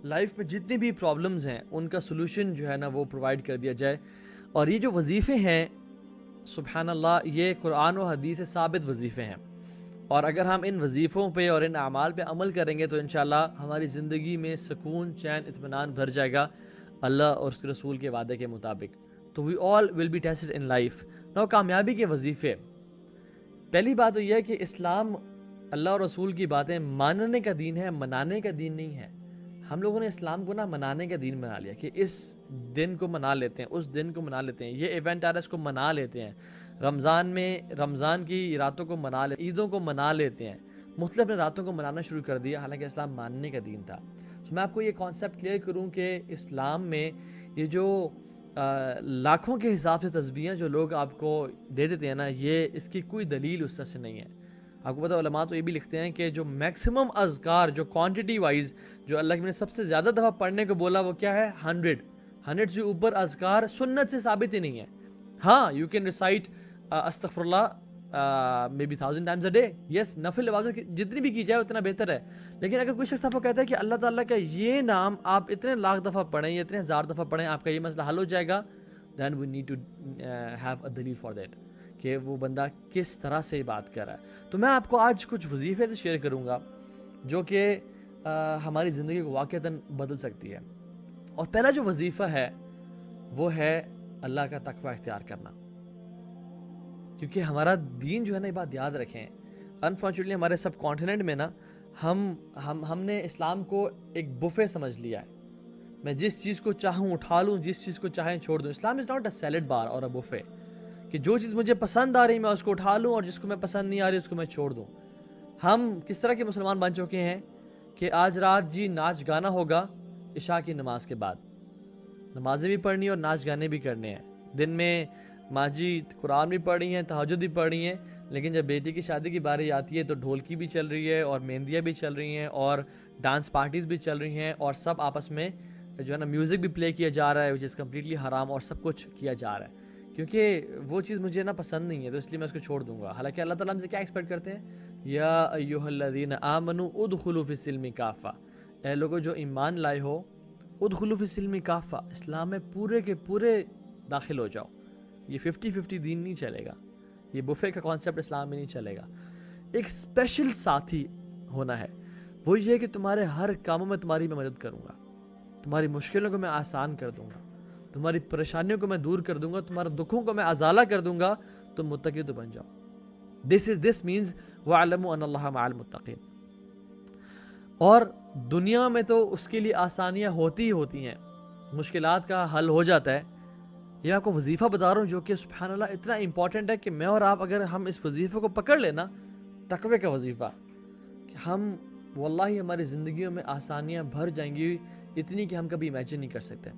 Life میں جتنی بھی پرابلمز ہیں ان کا سلوشن جو ہے نا وہ پرووائڈ کر دیا جائے. اور یہ جو وظیفے ہیں سبحان اللہ یہ قرآن و حدیث سے ثابت وظیفے ہیں, اور اگر ہم ان وظیفوں پہ اور ان اعمال پہ عمل کریں گے تو انشاءاللہ ہماری زندگی میں سکون, چین, اطمینان بھر جائے گا اللہ اور اس کے رسول کے وعدے کے مطابق. تو we all will be tested in life. نو کامیابی کے وظیفے, پہلی بات تو یہ ہے کہ اسلام اللہ اور رسول کی باتیں ماننے کا دین ہے, منانے کا دین نہیں ہے. ہم لوگوں نے اسلام کو نا منانے کا دین بنا لیا کہ اس دن کو منا لیتے ہیں, اس دن کو منا لیتے ہیں, یہ ایونٹ آ رہا ہے اس کو منا لیتے ہیں, رمضان میں رمضان کی راتوں کو منا لیتے, عیدوں کو منا لیتے ہیں, مختلف راتوں کو منانا شروع کر دیا, حالانکہ اسلام ماننے کا دین تھا. تو میں آپ کو یہ کانسیپٹ کلیئر کروں کہ اسلام میں یہ جو لاکھوں کے حساب سے تسبیحیں جو لوگ آپ کو دے دیتے ہیں نا, یہ اس کی کوئی دلیل اس طرح سے نہیں ہے. آپ کو پتہ علماء تو یہ بھی لکھتے ہیں کہ جو میکسیمم اذکار جو کوانٹٹی وائز جو اللہ نے سب سے زیادہ دفعہ پڑھنے کو بولا وہ کیا ہے 100 سے اوپر اذکار سنت سے ثابت ہی نہیں ہے. ہاں یو کین ریسائٹ استغفر اللہ may be 1000 times a day, yes نفل عبادت جتنی بھی کی جائے اتنا بہتر ہے. لیکن اگر کوئی شخص آپ کو کہتا ہے کہ اللہ تعالیٰ کا یہ نام آپ اتنے لاکھ دفعہ پڑھیں یا اتنے ہزار دفعہ پڑھیں آپ کا یہ مسئلہ حل ہو جائے گا, then we need to have a دلیل فار دیٹ کہ وہ بندہ کس طرح سے بات کر رہا ہے. تو میں آپ کو آج کچھ وظیفے سے شیئر کروں گا جو کہ ہماری زندگی کو واقعتاً بدل سکتی ہے. اور پہلا جو وظیفہ ہے وہ ہے اللہ کا تقوی اختیار کرنا, کیونکہ ہمارا دین جو ہے نا, یہ بات یاد رکھیں, انفارچونیٹلی ہمارے سب کانٹیننٹ میں نا ہم نے اسلام کو ایک بفے سمجھ لیا ہے. میں جس چیز کو چاہوں اٹھا لوں, جس چیز کو چاہیں چھوڑ دوں. اسلام از ناٹ اے سیلڈ بار اور اے بفے کہ جو چیز مجھے پسند آ رہی میں اس کو اٹھا لوں اور جس کو میں پسند نہیں آ رہی اس کو میں چھوڑ دوں. ہم کس طرح کے مسلمان بن چکے ہیں کہ آج رات جی ناچ گانا ہوگا عشاء کی نماز کے بعد, نمازیں بھی پڑھنی اور ناچ گانے بھی کرنے ہیں. دن میں ماں جی قرآن بھی پڑھ رہی ہیں, تہجد بھی پڑھ رہی ہیں, لیکن جب بیٹی کی شادی کی باری آتی ہے تو ڈھولکی بھی چل رہی ہے اور مہندیاں بھی چل رہی ہیں اور ڈانس پارٹیز بھی چل رہی ہیں اور سب آپس میں جو ہے نا میوزک بھی پلے کیا جا رہا ہے, وچ از کمپلیٹلی حرام, اور سب کچھ کیا جا رہا ہے کیونکہ وہ چیز مجھے نا پسند نہیں ہے تو اس لیے میں اس کو چھوڑ دوں گا. حالانکہ اللہ تعالیٰ ہم سے کیا ایکسپیکٹ کرتے ہیں, یا ایھا الذین آمنوا ادخلوا فی السلم کافہ, اے لوگوں جو ایمان لائے ہو ادخلوا فی السلم کافہ, اسلام میں پورے کے پورے داخل ہو جاؤ. یہ 50-50 دین نہیں چلے گا, یہ بفے کا کانسیپٹ اسلام میں نہیں چلے گا. ایک اسپیشل ساتھی ہونا ہے, وہ یہ کہ تمہارے ہر کاموں میں تمہاری میں مدد کروں گا, تمہاری مشکلوں کو میں آسان کر دوں گا, تمہاری پریشانیوں کو میں دور کر دوں گا, تمہارے دکھوں کو میں ازالہ کر دوں گا, تم متقی تو بن جاؤ. This means وَاعْلَمُوا أَنَّ اللَّهَ مَعَ الْمُتَّقِينَ. اور دنیا میں تو اس کے لیے آسانیاں ہوتی ہی ہوتی ہیں, مشکلات کا حل ہو جاتا ہے. یہ آپ کو وظیفہ بتا رہا ہوں جو کہ سبحان اللہ اتنا امپورٹنٹ ہے کہ میں اور آپ اگر ہم اس وظیفے کو پکڑ لینا, تقوی کا وظیفہ, کہ ہم واللہ ہماری زندگیوں میں آسانیاں بھر جائیں گی اتنی کہ ہم کبھی امیجن نہیں کر سکتے.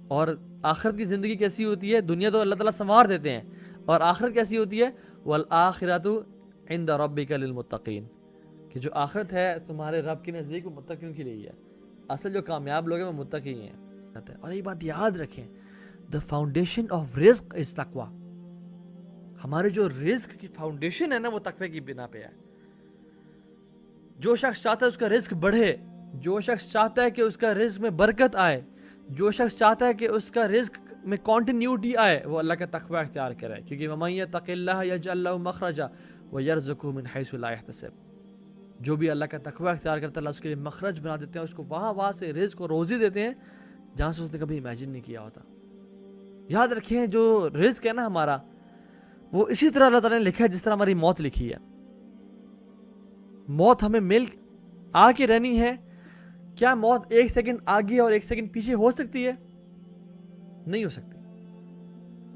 اور آخرت کی زندگی کیسی ہوتی ہے, دنیا تو اللہ تعالیٰ سنوار دیتے ہیں, اور آخرت کیسی ہوتی ہے, وَالْآخِرَةُ عِنْدَ رَبِّكَ لِلْمُتَّقِينَ, کہ جو آخرت ہے تمہارے رب کے نزدیک وہ متقیوں کے لیے ہے. اصل جو کامیاب لوگ ہیں وہ متقی ہیں. اور یہ بات یاد رکھیں, the foundation of رزق is تقوی. ہمارے جو رزق کی فاؤنڈیشن ہے نا وہ تقوی کی بنا پہ ہے. جو شخص چاہتا ہے اس کا رزق بڑھے, جو شخص چاہتا ہے کہ اس کا رزق میں برکت آئے, جو شخص چاہتا ہے کہ اس کا رزق میں کنٹینیوٹی آئے, وہ اللہ کا تقوی اختیار کرے, کیونکہ وَمَن يَتَّقِ اللَّهَ يَجْعَل لَّهُ مَخْرَجًا وَيَرْزُقْهُ مِنْ حَيْثُ لَا يَحْتَسِبُ. جو بھی اللہ کا تقوی اختیار کرتا ہے اللہ اس کے لیے مخرج بنا دیتے ہیں, اس کو وہاں سے رزق و روزی دیتے ہیں جہاں سے اس نے کبھی امیجن نہیں کیا ہوتا. یاد رکھیں جو رزق ہے نا ہمارا, وہ اسی طرح اللہ تعالیٰ نے لکھا ہے جس طرح ہماری موت لکھی ہے. موت ہمیں مل آ کے رہنی ہے. کیا موت ایک سیکنڈ آگے اور ایک سیکنڈ پیچھے ہو سکتی ہے؟ نہیں ہو سکتی.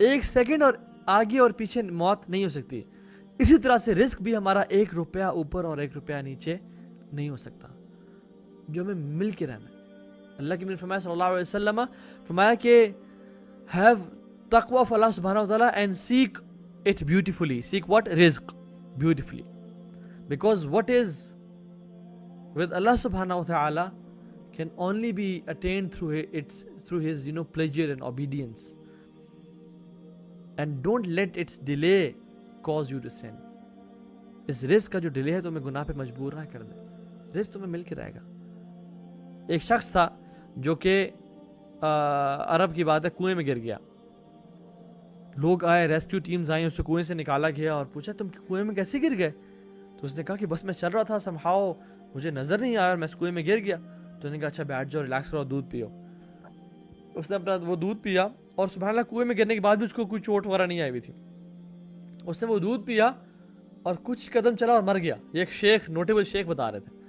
ایک سیکنڈ اور آگے اور پیچھے موت نہیں ہو سکتی. اسی طرح سے رزق بھی ہمارا 1 روپیہ اوپر اور 1 روپیہ نیچے نہیں ہو سکتا, جو ہمیں مل کے رہنا ہے. اللہ کے نبی فرمایا صلی اللہ علیہ وسلم فرمایا کہ have taqwa of Allah subhanahu wa ta'ala and seek it beautifully. Seek what? Rizq. Beautifully. Because what is with Allah subhanahu wa ta'ala can only be attained through his pleasure and obedience. And don't let its delay cause you to sin. اس رزق کا جو delay ہے تمہیں گناہ پہ مجبور نہ کر دے. رزق تمہیں مل کے رہے گا. ایک شخص تھا جو کہ عرب کی بات ہے کنویں میں گر گیا. لوگ آئے, ریسکیو ٹیمز آئیں, اسے کنویں سے نکالا گیا اور پوچھا تم کنویں میں کیسے گر گئے؟ تو اس نے کہا کہ بس میں چل رہا تھا, سمہاؤ مجھے نظر نہیں آیا اور میں اس کنویں میں گر گیا. تو اس نے کہا اچھا بیٹھ جاؤ, ریلیکس کرو, دودھ پیو. اس نے اپنا وہ دودھ پیا اور سبحان اللہ کنویں میں گرنے کے بعد بھی اس کو کوئی چوٹ وغیرہ نہیں آئی ہوئی تھی. اس نے وہ دودھ پیا اور کچھ قدم چلا اور مر گیا. یہ ایک شیخ, نوٹیبل شیخ بتا رہے تھے.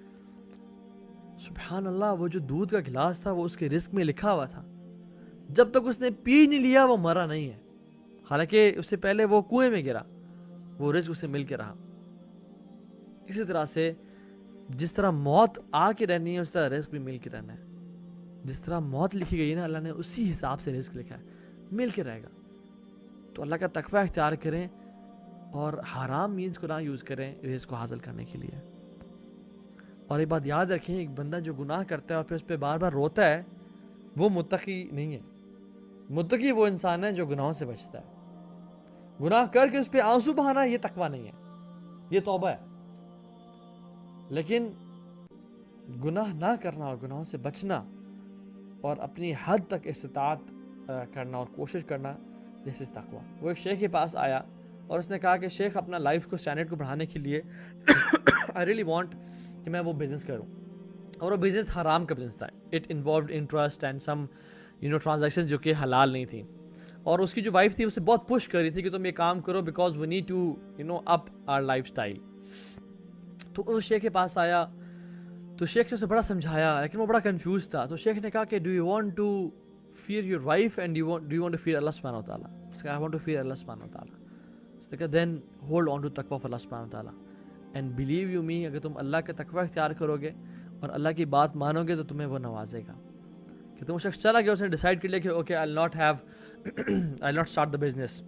سبحان اللہ, وہ جو دودھ کا گلاس تھا وہ اس کے رزق میں لکھا ہوا تھا. جب تک اس نے پی نہیں لیا وہ مرا نہیں ہے, حالانکہ اس سے پہلے وہ کنویں میں گرا, وہ رزق اسے مل کے رہا. اسی طرح سے جس طرح موت آ کے رہنی ہے اس طرح رزق بھی مل کے رہنا ہے. جس طرح موت لکھی گئی ہے نا, اللہ نے اسی حساب سے رزق لکھا ہے, مل کے رہے گا. تو اللہ کا تقوی اختیار کریں اور حرام مینز کو نہ یوز کریں رزق کو حاصل کرنے کے لیے. اور ایک بات یاد رکھیں, ایک بندہ جو گناہ کرتا ہے اور پھر اس پہ بار بار روتا ہے وہ متقی نہیں ہے. متقی وہ انسان ہے جو گناہوں سے بچتا ہے. گناہ کر کے اس پہ آنسو بہانا یہ تقوی نہیں ہے, یہ توبہ ہے. لیکن گناہ نہ کرنا اور گناہوں سے بچنا اور اپنی حد تک استطاعت کرنا اور کوشش کرنا, دس از تقوی. وہ ایک شیخ کے پاس آیا اور اس نے کہا کہ شیخ اپنا لائف کو اسٹینڈرڈ کو بڑھانے کے لیے آئی ریئلی وانٹ کہ میں وہ بزنس کروں. اور وہ بزنس حرام کا بزنس تھا. It involved interest and some transaction جو کہ حلال نہیں تھیں. اور اس کی جو وائف تھی اسے بہت پش کر رہی تھی کہ تم یہ کام کرو because we need to up our lifestyle. تو اس شیخ کے پاس آیا تو شیخ نے اسے بڑا سمجھایا, لیکن وہ بڑا کنفیوز تھا. تو شیخ نے کہا کہ do you want to fear your wife and do you want to fear اللہ سبحانہ و تعالیٰ؟ اس نے کہا آئی وانٹ ٹو فیئر اللہ سبحانہ و تعالیٰ. اس نے کہا دین ہولڈ آن ٹو تقوی آف اللہ سبحانہ و تعالیٰ اینڈ بلیو یو می, اگر تم اللہ کا تقوی اختیار کرو گے اور اللہ کی بات مانو گے تو تمہیں وہ نوازے گا. کہ تم وہ شخص چلا گیا, اس نے ڈیسائیڈ کر لیا کہ okay I will not start the business.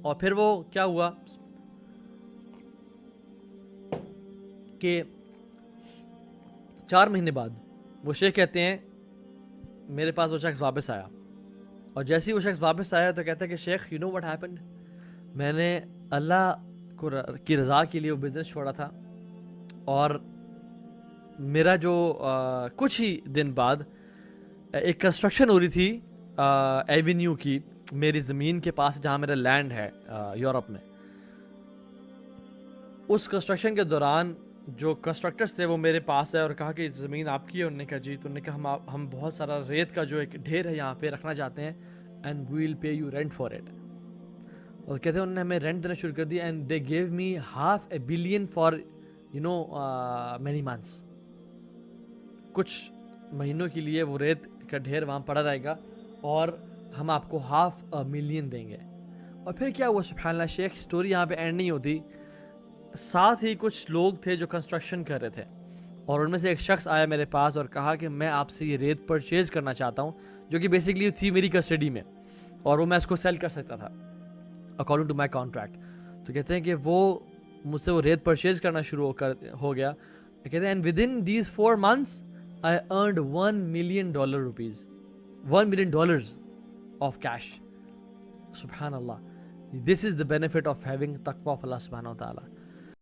اور پھر وہ کیا ہوا کہ 4 مہینے بعد وہ شیخ کہتے ہیں میرے پاس وہ شخص واپس آیا, اور جیسے ہی وہ شخص واپس آیا تو کہتا ہے کہ شیخ یو نو واٹ ہیپنڈ, میں نے اللہ کی رضا کے لیے وہ بزنس چھوڑا تھا اور میرا جو کچھ ہی دن بعد ایک کنسٹرکشن ہو رہی تھی ایونیو کی میری زمین کے پاس جہاں میرا لینڈ ہے یورپ میں. اس کنسٹرکشن کے دوران جو کنسٹرکٹرز تھے وہ میرے پاس آئے اور کہا کہ زمین آپ کی ہے. انہوں نے کہا جی. تو انہوں نے کہا ہم بہت سارا ریت کا جو ایک ڈھیر ہے یہاں پہ رکھنا چاہتے ہیں and we will pay you rent for it. اور کہتے ہیں انہوں نے ہمیں رینٹ دینا شروع کر دیا and they give me $500 million for many months. کچھ مہینوں کے لیے وہ ریت کا ڈھیر وہاں پڑا رہے گا اور ہم آپ کو $500 million دیں گے. اور پھر کیا ہوا سبحان اللہ, شیخ سٹوری یہاں پہ اینڈ نہیں ہوتی. ساتھ ہی کچھ لوگ تھے جو کنسٹرکشن کر رہے تھے اور ان میں سے ایک شخص آیا میرے پاس اور کہا کہ میں آپ سے یہ ریت پرچیز کرنا چاہتا ہوں جو کہ بیسکلی تھی میری کسٹڈی میں اور وہ میں اس کو سیل کر سکتا تھا اکارڈنگ ٹو مائی کانٹریکٹ. تو کہتے ہیں کہ وہ مجھ سے وہ ریت پرچیز کرنا شروع ہو گیا. کہتے ہیں and with in these 4 months I earned $1 million $1 million of cash. سبحان اللہ, this is the benefit of having taqwa of Allah subhanahu wa ta'ala.